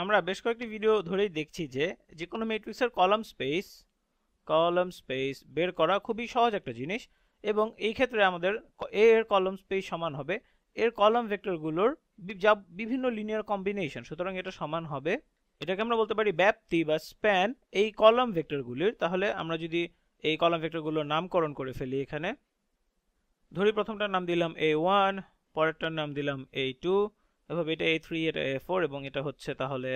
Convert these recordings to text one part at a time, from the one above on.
আমরা বেশ কয়েকটি ভিডিও ধরেই দেখছি যে যে কোনো ম্যাট্রিক্সের কলাম স্পেস বের করা খুবই সহজ একটা জিনিস এবং এই ক্ষেত্রে আমাদের এ এর কলাম স্পেস সমান হবে এর কলাম ভেক্টরগুলোর যা বিভিন্ন লিনিয়ার কম্বিনেশন। সুতরাং এটা সমান হবে, এটাকে আমরা বলতে পারি ব্যাপ্তি বা স্প্যান এই কলাম ভেক্টরগুলির। তাহলে আমরা যদি এই কলাম ভেক্টরগুলোর নামকরণ করে ফেলি, এখানে ধরি প্রথমটার নাম দিলাম a1, পরেরটার নাম দিলাম a2, এভাবে এটা a3, এটা a4 এবং এটা হচ্ছে তাহলে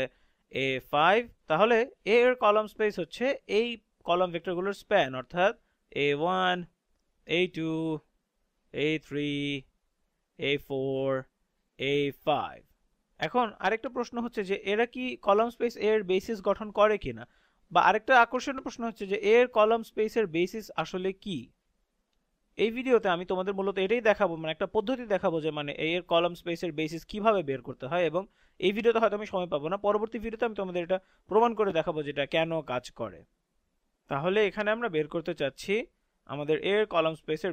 a5। তাহলে a এর কলাম স্পেস হচ্ছে এই কলাম ভেক্টরগুলোর স্প্যান, অর্থাৎ a1, a2, a3, a4, a5। এখন আরেকটা প্রশ্ন হচ্ছে যে এরা কি কলাম স্পেস এর বেসিস গঠন করে কিনা, বা আরেকটা আকর্ষণীয় প্রশ্ন হচ্ছে যে এর কলাম স্পেসের বেসিস আসলে কি। এই ভিডিওতে আমি তোমাদের মূলত এটাই দেখাবো, মানে একটা পদ্ধতি দেখাবো যে মানে এর কলাম স্পেসের বেসিস কিভাবে বের করতে হয়। এবং এই ভিডিওতে হয়তো আমি সময় পাবো না, পরবর্তী ভিডিওতে আমি তোমাদের এটা প্রমাণ করে দেখাবো যেটা কেন কাজ করে। তাহলে এখানে আমরা বের করতে চাচ্ছি আমাদের এর কলাম স্পেসের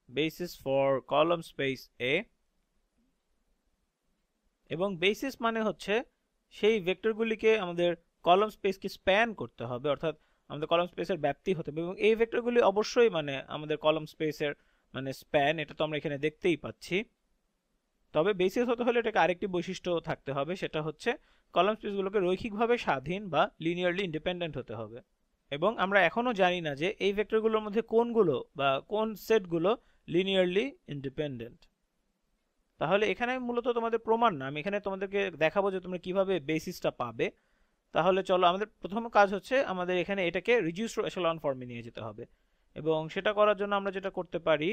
বেসিস ফর কলাম স্পেস এ, এবং বেসিস মানে হচ্ছে সেই ভেক্টরগুলিকে আমাদের কলাম স্পেসকে স্প্যান করতে হবে, অর্থাৎ আমাদের কলাম স্পেসের ব্যাপ্তি হতে হবে এবং এই ভেক্টরগুলি অবশ্যই মানে আমাদের কলাম স্পেসের মানে স্প্যান, এটা তো আমরা এখানে দেখতেই পাচ্ছি। তবে বেসিস হতে হলে এটাকে আরেকটি বৈশিষ্ট্য থাকতে হবে, সেটা হচ্ছে কলাম স্পেসগুলোকে রৈখিকভাবে স্বাধীন বা লিনিয়ারলি ইন্ডিপেন্ডেন্ট হতে হবে। এবং আমরা এখনো জানি না যে এই ভেক্টরগুলোর মধ্যে কোনগুলো বা কোন সেটগুলো লিনিয়ারলি ইন্ডিপেন্ডেন্ট। তাহলে এখানে মূলত তোমাদের প্রমাণ না, আমি এখানে তোমাদেরকে দেখাবো যে তোমরা কিভাবে বেসিসটা পাবে। তাহলে চলো, আমাদের প্রথম কাজ হচ্ছে আমাদের এখানে এটাকে রিডিউসড এচেলন ফর্মে নিয়ে যেতে হবে, এবং সেটা করার জন্য আমরা যেটা করতে পারি,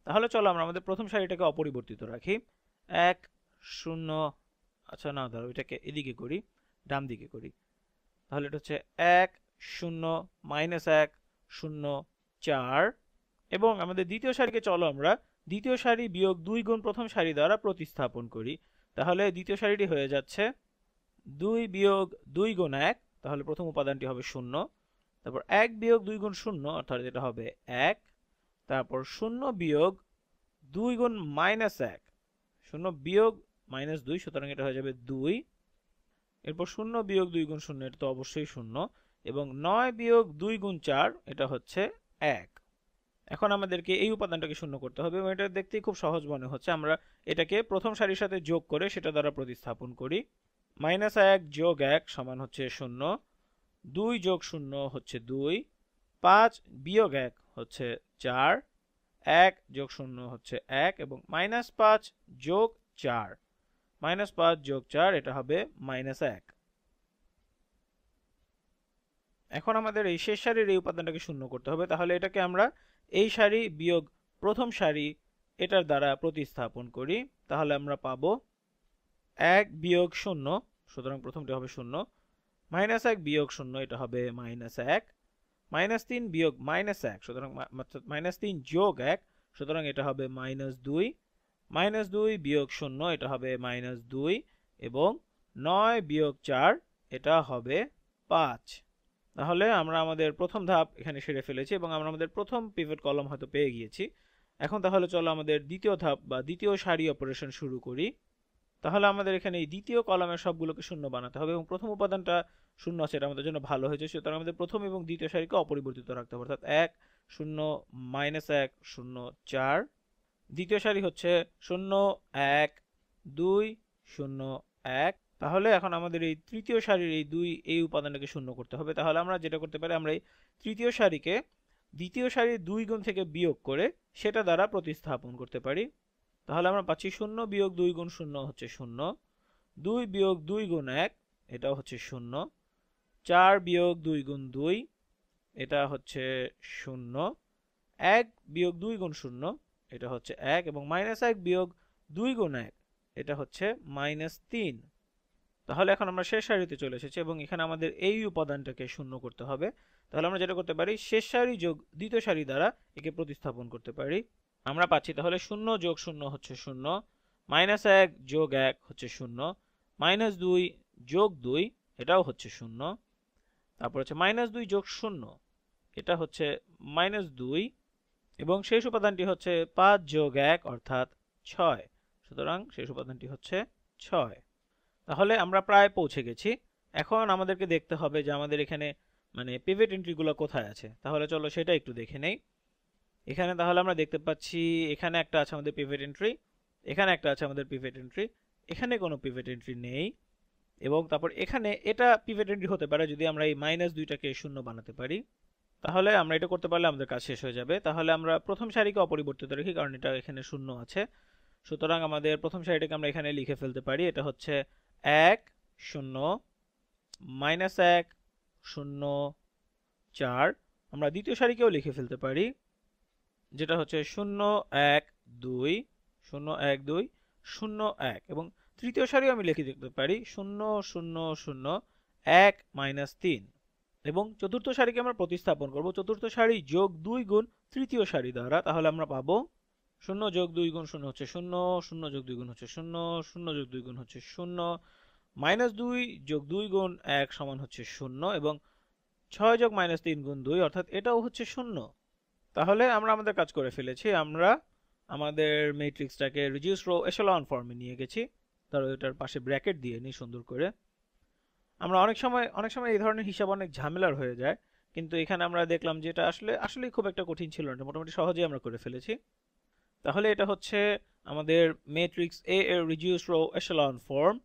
তাহলে চলো আমরা আমাদের প্রথম সারিটাকে অপরিবর্তিত রাখি 1 0। আচ্ছা না, ধরো এটাকে এদিকে করি, ডান দিকে করি। তাহলে এটা হচ্ছে 1 0 -1 0 4, এবং আমাদের দ্বিতীয় সারিকে চলো আমরা দ্বিতীয় সারি বিয়োগ 2 গুণ প্রথম সারি দ্বারা প্রতিস্থাপন করি। তাহলে দ্বিতীয় সারিটি হয়ে যাচ্ছে 2 বিয়োগ 2 গুণ 1, তাহলে প্রথম উপাদানটি হবে 0। তারপর 1 বিয়োগ 2 গুণ 0, অর্থাৎ এটা হবে 1। তারপর 0 বিয়োগ 2 গুণ -1, 0 বিয়োগ -2, সুতরাং এটা হয়ে যাবে 2। এরপর 0 বিয়োগ 2 গুণ 0, এটা তো অবশ্যই 0। এবং 9 বিয়োগ 2 গুণ 4, এটা হচ্ছে 1। এখন আমাদেরকে এই উপাদানটাকে শূন্য করতে হবে এবং এটা দেখতেই খুব সহজ মনে হচ্ছে। আমরা এটাকে প্রথম সারির সাথে যোগ করে সেটা দ্বারা প্রতিস্থাপন করি। -1 যোগ 1 সমান হচ্ছে 0, 2 যোগ 0 হচ্ছে 2, 5 বিয়োগ 1 হচ্ছে 4, 1 যোগ 0 হচ্ছে 1, এবং -5 যোগ 4, -5 যোগ 4, এটা হবে -1। এখন আমাদের এই শেষ সারির এই উপাদানটাকে শূন্য করতে হবে। তাহলে এটাকে আমরা এই সারি বিয়োগ প্রথম সারি এটার দ্বারা প্রতিস্থাপন করি। তাহলে আমরা পাবো 1 বিয়োগ 0, সুতরাং প্রথমটি হবে 0, -1 বিয়োগ 0, এটা হবে -1, -3 বিয়োগ -1, সুতরাং -3 যোগ 1, সুতরাং এটা হবে -2, -2 বিয়োগ 0, এটা হবে -2, এবং 9 বিয়োগ 4, এটা হবে 5। তাহলে আমরা আমাদের প্রথম ধাপ এখানে সেরে ফেলেছি এবং আমরা আমাদের প্রথম পিভট কলাম হয়তো পেয়ে গিয়েছি। এখন তাহলে চলো আমাদের দ্বিতীয় ধাপ বা দ্বিতীয় সারি অপারেশন শুরু করি। তাহলে আমাদের এখানে এই দ্বিতীয় কলামের সবগুলোকে শূন্য বানাতে হবে এবং প্রথম উপাদানটা শূন্য আছে, এটা আমাদের জন্য ভালো হয়েছে। সুতরাং আমাদের প্রথম এবং দ্বিতীয় সারিকে অপরিবর্তিত রাখতে হবে, অর্থাৎ 1 0 -1 0 4। দ্বিতীয় সারি হচ্ছে 0 1 2 0 1। তাহলে এখন আমাদের এই তৃতীয় সারির এই উপাদানটাকে শূন্য করতে হবে। তাহলে আমরা যেটা করতে পারি, আমরা এই তৃতীয় সারিকে দ্বিতীয় সারির 2 গুণ থেকে বিয়োগ করে সেটা দ্বারা প্রতিস্থাপন করতে পারি। তাহলে আমরা পাচ্ছি 0 বিয়োগ 2 গুণ 0 হচ্ছে 0, 2 বিয়োগ 2 গুণ 1, এটাও হচ্ছে 0, 4 বিয়োগ 2 গুণ 2, এটা হচ্ছে 0, 1 বিয়োগ 2 গুণ 0, এটা হচ্ছে 1, এবং -1 বিয়োগ 2 গুণ 1, এটা হচ্ছে -3। তাহলে এখন আমরা শেষ সারিতে চলে এসেছি এবং এখানে আমাদের এই উপাদানটাকে শূন্য করতে হবে। তাহলে আমরা যেটা করতে পারি, শেষ সারি যোগ দ্বিতীয় সারি দ্বারা একে প্রতিস্থাপন করতে পারি। আমরা পাচ্ছি তাহলে 0 যোগ 0 হচ্ছে 0, -1 যোগ 1 হচ্ছে 0, -2 যোগ 2, এটাও হচ্ছে 0, তারপর হচ্ছে -2 যোগ 0, এটা হচ্ছে -2, এবং শেষ উপাদানটি হচ্ছে 5 যোগ 1 অর্থাৎ 6, সুতরাং শেষ উপাদানটি হচ্ছে 6। তাহলে আমরা প্রায় পৌঁছে গেছি। এখন আমাদেরকে দেখতে হবে যে আমাদের এখানে মানে পিভট এন্ট্রিগুলো কোথায় আছে। তাহলে চলো সেটা একটু দেখে নেই। এখানে তাহলে আমরা দেখতে পাচ্ছি এখানে একটা আছে আমাদের পিভট এন্ট্রি, এখানে একটা আছে আমাদের পিভট এন্ট্রি, এখানে কোনো পিভট এন্ট্রি নেই, এবং তারপর এখানে এটা পিভট এন্ট্রি হতে পারে যদি আমরা এই -2টাকে শূন্য বানাতে পারি। তাহলে আমরা এটা করতে পারলে আমাদের কাজ শেষ হয়ে যাবে। তাহলে আমরা প্রথম সারিকে অপরিবর্তিত রাখি কারণ এটা এখানে শূন্য আছে। সুতরাং আমাদের প্রথম সারিটাকে আমরা এখানে লিখে ফেলতে পারি, এটা হচ্ছে 1 0 -1 0 4। আমরা দ্বিতীয় সারিকেও লিখে ফেলতে পারি, যেটা হচ্ছে 0 1 2 0 1 2 0 1, এবং তৃতীয় সারিও আমি লিখে দিতে পারি 0 0 0 1 -3। এবং চতুর্থ সারিকে আমরা প্রতিস্থাপন করব চতুর্থ সারি যোগ 2 গুণ তৃতীয় সারি দ্বারা। তাহলে আমরা পাবো 0 যোগ 2 গুণ 0 হচ্ছে 0, 0 যোগ 2 গুণ হচ্ছে 0, 0 যোগ 2 গুণ হচ্ছে 0, -2 যোগ 2 গুণ 1 সমান হচ্ছে 0, এবং 6 যোগ -3 গুণ 2 অর্থাৎ এটাও হচ্ছে 0। তাহলে আমরা আমাদের কাজ করে ফেলেছি। আমরা আমাদের ম্যাট্রিক্সটাকে রিডিউস রো এশেলন ফর্মে নিয়ে গেছি। ধরো এটার পাশে ব্র্যাকেট দিয়ে নিই সুন্দর করে। আমরা অনেক সময় এই ধরনের হিসাব অনেক ঝামেলার হয়ে যায়, কিন্তু এখানে আমরা দেখলাম যে এটা আসলেই খুব একটা কঠিন ছিল না, মোটামুটি সহজেই আমরা করে ফেলেছি। তাহলে এটা হচ্ছে আমাদের ম্যাট্রিক্স এ এর রিডিউস রো এশেলন ফর্ম,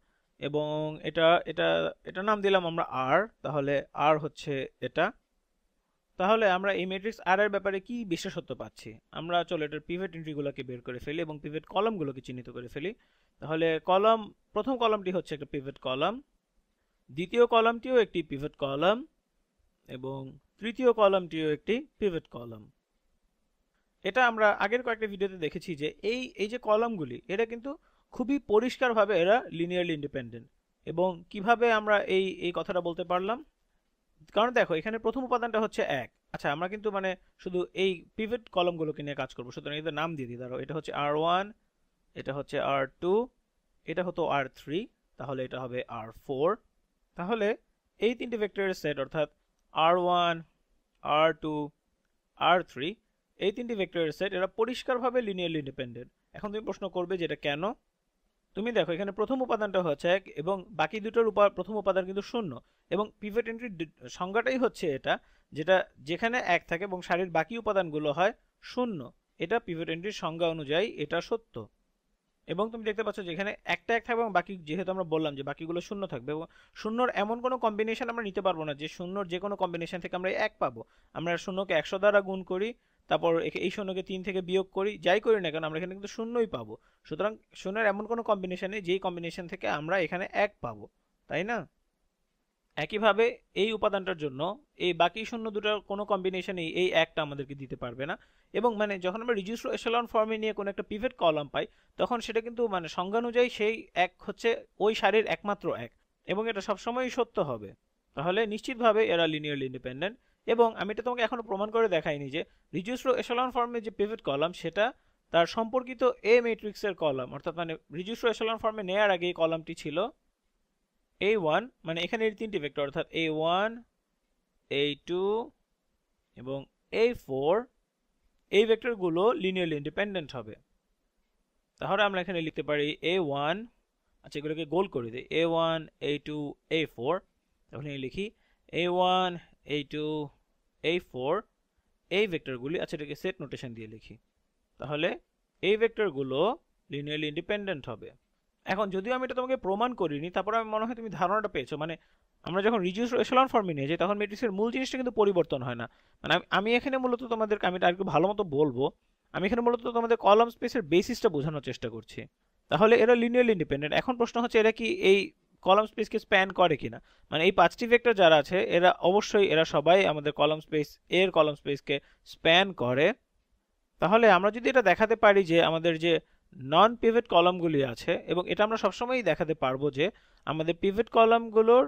এবং এটা নাম দিলাম আমরা আর। তাহলে আর হচ্ছে এটা। তাহলে আমরা এই ম্যাট্রিক্স আর এর ব্যাপারে কি বিশেষত্ব পাচ্ছি, আমরা চলো এটার পিভট এন্ট্রিগুলোকে বের করে ফেলি এবং পিভট কলামগুলোকে চিহ্নিত করে ফেলি। তাহলে প্রথম কলামটি হচ্ছে একটা পিভট কলাম, দ্বিতীয় কলামটিও একটি পিভট কলাম, এবং তৃতীয় কলামটিও একটি পিভট কলাম। এটা আমরা আগের কয়েকটা ভিডিওতে দেখেছি যে এই যে কলামগুলি এরা কিন্তু খুবই পরিষ্কারভাবে এরা লিনিয়ারলি ইন্ডিপেন্ডেন্ট। এবং কিভাবে আমরা এই কথাটা বলতে পারলাম, কারণ দেখো এখানে প্রথম উপাদানটা হচ্ছে 1। আচ্ছা, আমরা কিন্তু মানে শুধু এই পিভট কলামগুলোকে নিয়ে কাজ করবো, সুতরাং এদের নাম দিয়ে দিই। ধরো এটা হচ্ছে R1, এটা হচ্ছে R2, এটা হতো R3, তাহলে এটা হবে R4। তাহলে এই তিনটি ভেক্টরের সেট অর্থাৎ R1 R2 R3 এই তিনটি ভেক্টরের সেট এরা পরিষ্কারভাবে লিনিয়ারলি ইন্ডিপেন্ডেন্ট। এখন তুমি প্রশ্ন করবে যে এটা কেন। তুমি দেখো এখানে প্রথম উপাদানটা হচ্ছে 1 এবং বাকি দুটোর প্রথম উপাদান কিন্তু 0, এবং পিভট এন্ট্রির সংজ্ঞাটাই হচ্ছে এটা, যেখানে 1 থাকে এবং সারির বাকি উপাদানগুলো হয় 0। এটা পিভট এন্ট্রির সংজ্ঞা অনুযায়ী এটা সত্য। এবং তুমি দেখতে পাচ্ছ যে এখানে একটা 1 থাকবে এবং বাকি, যেহেতু আমরা বললাম যে বাকিগুলো 0 থাকবে, এবং 0-র এমন কোনো কম্বিনেশন আমরা নিতে পারবো না যে 0-র যে কোনো কম্বিনেশন থেকে আমরা 1 পাবো। আমরা 0-কে 100 দ্বারা গুণ করি, তারপর এই 0-কে 3 থেকে বিয়োগ করি, যাই করি না কেন আমরা এখানে কিন্তু 0ই পাবো। সুতরাং 0-র এমন কোনো কম্বিনেশন নেই যেই কম্বিনেশন থেকে আমরা এখানে 1 পাবো, তাই না? একইভাবে এই উপাদানটার জন্য এই বাকি 0 দুটার কোনো কম্বিনেশনই এই 1টা আমাদেরকে দিতে পারবে না। এবং মানে যখন আমরা রিডিউস এশেলন ফর্মে নিয়ে কোনো একটা পিভট কলাম পাই, তখন সেটা কিন্তু মানে সংজ্ঞা অনুযায়ী সেই 1 হচ্ছে ওই সারির একমাত্র 1, এবং এটা সবসময়ই সত্য হবে। তাহলে নিশ্চিতভাবে এরা লিনিয়ারলি ইন্ডিপেন্ডেন্ট। এবং আমি এটা তোমাকে এখনো প্রমাণ করে দেখাইনি যে রিডিউস এশেলন ফর্মে যে পিভট কলাম সেটা তার সম্পর্কিত এ ম্যাট্রিক্সের কলাম, অর্থাৎ মানে রিডিউস এশেলন ফর্মে নেওয়ার আগে এই কলামটি ছিল A1, মানে এখানে এর তিনটি ভেক্টর অর্থাৎ A1 A2 এবং A4, এই ভেক্টরগুলো লিনিয়ারলি ইন্ডিপেন্ডেন্ট হবে। তাহলে আমরা এখানে লিখতে পারি A1, আচ্ছা এগুলোকে গোল করে দিই, A1 A2 A4। তাহলে লিখি A1 A2 A4, এই ভেক্টরগুলি, আচ্ছা এটাকে সেট নোটেশন দিয়ে লিখি। তাহলে এই ভেক্টরগুলো লিনিয়ারলি ইন্ডিপেন্ডেন্ট হবে। এখন যদিও আমি এটা তোমাকে প্রমাণ করিনি, তারপর আমি মনে হয় তুমি ধারণাটা পেয়েছো। মানে আমরা যখন রিডিউস এশেলন ফর্মে নিয়ে যাই তখন ম্যাট্রিক্সের মূল জিনিসটা কিন্তু পরিবর্তন হয় না। মানে আমি এখানে মূলত তোমাদেরকে, আমি এটা আরেকটু ভালো মতো বলবো, আমি এখানে মূলত তোমাদের কলাম স্পেসের বেসিসটা বোঝানোর চেষ্টা করছি। তাহলে এরা লিনিয়ারলি ইন্ডিপেন্ডেন্ট। এখন প্রশ্ন হচ্ছে এরা কি এই কলাম স্পেসকে স্প্যান করে কিনা। মানে এই 5টি ভেক্টর যারা আছে এরা অবশ্যই এরা সবাই আমাদের কলাম স্পেস এর কলাম স্পেসকে স্প্যান করে। তাহলে আমরা যদি এটা দেখাতে পারি যে আমাদের যে নন পিভট কলামগুলি আছে, এবং এটা আমরা সবসময়ই দেখাতে পারবো যে আমাদের পিভট কলামগুলোর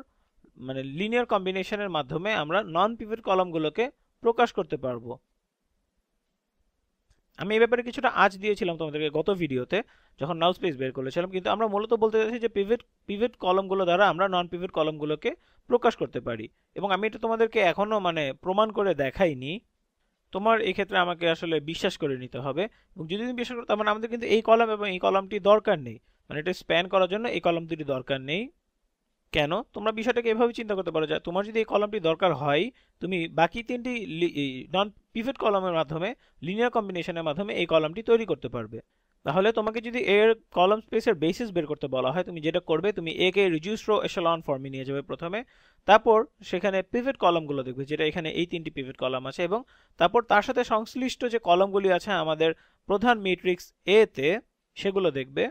মানে লিনিয়ার কম্বিনেশনের মাধ্যমে আমরা নন পিভট কলামগুলোকে প্রকাশ করতে পারবো। আমি এই ব্যাপারে কিছুটা আজ দিয়েছিলাম তোমাদেরকে গত ভিডিওতে যখন নাল স্পেস বের করেছিলাম, কিন্তু আমরা মূলত বলতে চাইছি যে পিভট কলামগুলো দ্বারা আমরা নন পিভট কলামগুলোকে প্রকাশ করতে পারি। এবং আমি এটা তোমাদেরকে এখনো মানে প্রমাণ করে দেখাইনি, তোমার এই ক্ষেত্রে আমাকে আসলে বিশ্বাস করে নিতে হবে। এবং যদি তুমি বিশ্বাস করো, তার মানে আমাদের কিন্তু এই কলাম এবং এই কলামটি দরকার নেই, মানে এটা স্প্যান করার জন্য এই কলাম দুটি দরকার নেই। কেন? তোমরা বিষয়টাকে এভাবে চিন্তা করতে পারো যে তোমার যদি এই কলামটি দরকার হয়, তুমি বাকি তিনটি নন পিভট কলামের মাধ্যমে লিনিয়ার কম্বিনেশনের মাধ্যমে এই কলামটি তৈরি করতে পারবে। তাহলে তোমাকে যদি এর কলাম স্পেসের বেসিস বের করতে বলা হয়, তুমি যেটা করবে, তুমি এ কে রিডিউসড রো এশেলন ফর্মে নিয়ে যাবে প্রথমে। তারপর সেখানে পিভট কলামগুলো দেখবে, যেটা এখানে এই তিনটি পিভট কলাম আছে, এবং তারপর তার সাথে সংশ্লিষ্ট যে কলামগুলি আছে আমাদের প্রধান ম্যাট্রিক্স এ তে, সেগুলো দেখবে,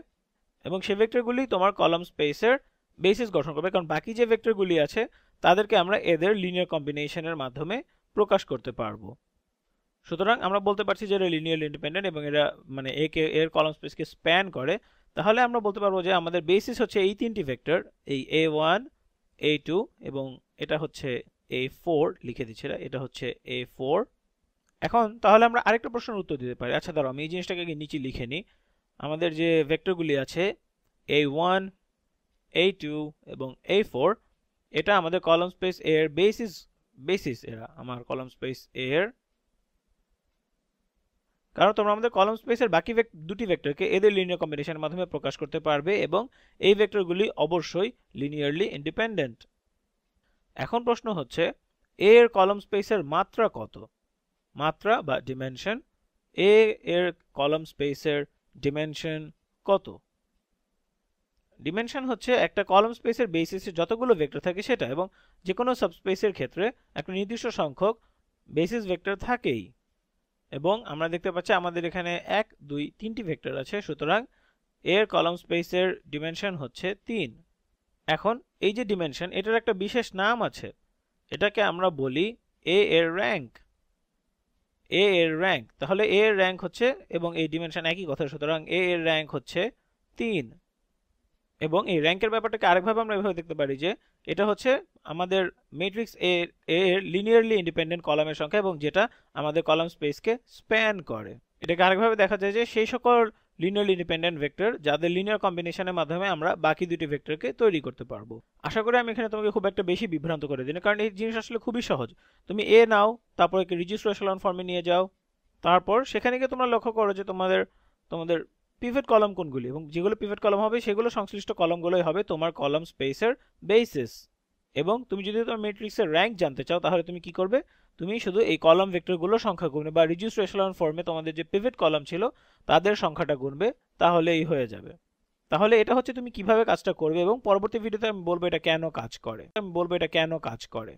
এবং সে ভেক্টরগুলি তোমার কলাম স্পেসের বেসিস গঠন করবে। কারণ বাকি যে ভেক্টরগুলি আছে তাদেরকে আমরা এদের লিনিয়ার কম্বিনেশনের মাধ্যমে প্রকাশ করতে পারবো। সুতরাং আমরা বলতে পারছি যে এরা লিনিয়ারলি ইন্ডিপেন্ডেন্ট এবং এরা মানে এর কলাম স্পেসকে স্প্যান করে। তাহলে আমরা বলতে পারবো যে আমাদের বেসিস হচ্ছে এই তিনটি ভেক্টর, এই a1 a2 এবং এটা হচ্ছে a4, লিখে দিচ্ছি, এটা হচ্ছে a4। এখন তাহলে আমরা আরেকটা প্রশ্নের উত্তর দিতে পারি। আচ্ছা ধরো আমি এই জিনিসটাকে আগে নিচে লিখে নিই। আমাদের যে ভেক্টরগুলি আছে a1 a2 এবং a4, এটা আমাদের কলাম স্পেস এর বেসিস এরা আমার কলাম স্পেস এর। কারণ তোমরা আমাদের কলাম স্পেসের বাকি দুটি ভেক্টরকে এদের লিনিয়ার কম্বিনেশনের মাধ্যমে প্রকাশ করতে পারবে, এবং এই ভেক্টরগুলি অবশ্যই লিনিয়ারলি ইন্ডিপেন্ডেন্ট। এখন প্রশ্ন হচ্ছে এর কলাম স্পেসের মাত্রা কত? মাত্রা বা ডিমেনশন, এর কলাম স্পেসের ডিমেনশন কত? ডিমেনশন হচ্ছে একটা কলাম স্পেসের বেসিসে যতগুলো ভেক্টর থাকে সেটা, এবং যে কোনো সাবস্পেসের ক্ষেত্রে একটা নির্দিষ্ট সংখ্যক বেসিস ভেক্টর থাকেই। এবং আমরা দেখতে পাচ্ছি আমাদের এখানে 1 2 3টি ভেক্টর আছে, সুতরাং এর কলাম স্পেসের ডিমেনশন হচ্ছে 3। এখন এই যে ডিমেনশন, এটার একটা বিশেষ নাম আছে, এটাকে আমরা বলি এ এর র্যাঙ্ক। এ এর র্যাঙ্ক, তাহলে এ এর র্যাঙ্ক হচ্ছে, এবং এই ডিমেনশন একই কথা, সুতরাং এ এর র্যাঙ্ক হচ্ছে 3। এবং এই র্যাঙ্কের ব্যাপারটাকে আরেকভাবে আমরা এভাবে দেখতে পারি যে এটা হচ্ছে আমাদের ম্যাট্রিক্স এর লিনিয়ারলি ইন্ডিপেন্ডেন্ট কলামের সংখ্যা, এবং যেটা আমাদের কলাম স্পেসকে স্প্যান করে। এটাকে আরেকভাবে দেখা যায় যে সেই সকল লিনিয়ারলি ইন্ডিপেন্ডেন্ট ভেক্টর যাদের লিনিয়ার কম্বিনেশনের মাধ্যমে আমরা বাকি দুটি ভেক্টরকে তৈরি করতে পারবো। আশা করি আমি এখানে তোমাকে খুব একটা বেশি বিভ্রান্ত করে দিই না, কারণ এই জিনিস আসলে খুবই সহজ। তুমি এ নাও, তারপর একে রিডিউসড এশেলন ফর্মে নিয়ে যাও, তারপর সেখানে গিয়ে তোমরা লক্ষ্য করো যে তোমাদের তোমাদের পিভট কলাম কোনগুলি, এবং যেগুলো পিভট কলাম হবে সেগুলো সংশ্লিষ্ট কলামগুলোই হবে তোমার কলাম স্পেসের বেসিস। এবং তুমি যদি তোমার ম্যাট্রিক্সের র্যাঙ্ক জানতে চাও, তাহলে তুমি কি করবে? তুমি শুধু এই কলাম ভেক্টরগুলোর সংখ্যা গুনবে, বা রিডিউসড এশেলন ফর্মে তোমাদের যে পিভট কলাম ছিল তাদের সংখ্যাটা গুনবে, তাহলেই হয়ে যাবে। তাহলে এটা হচ্ছে তুমি কিভাবে কাজটা করবে, এবং পরবর্তী ভিডিওতে আমি বলবো এটা কেন কাজ করে।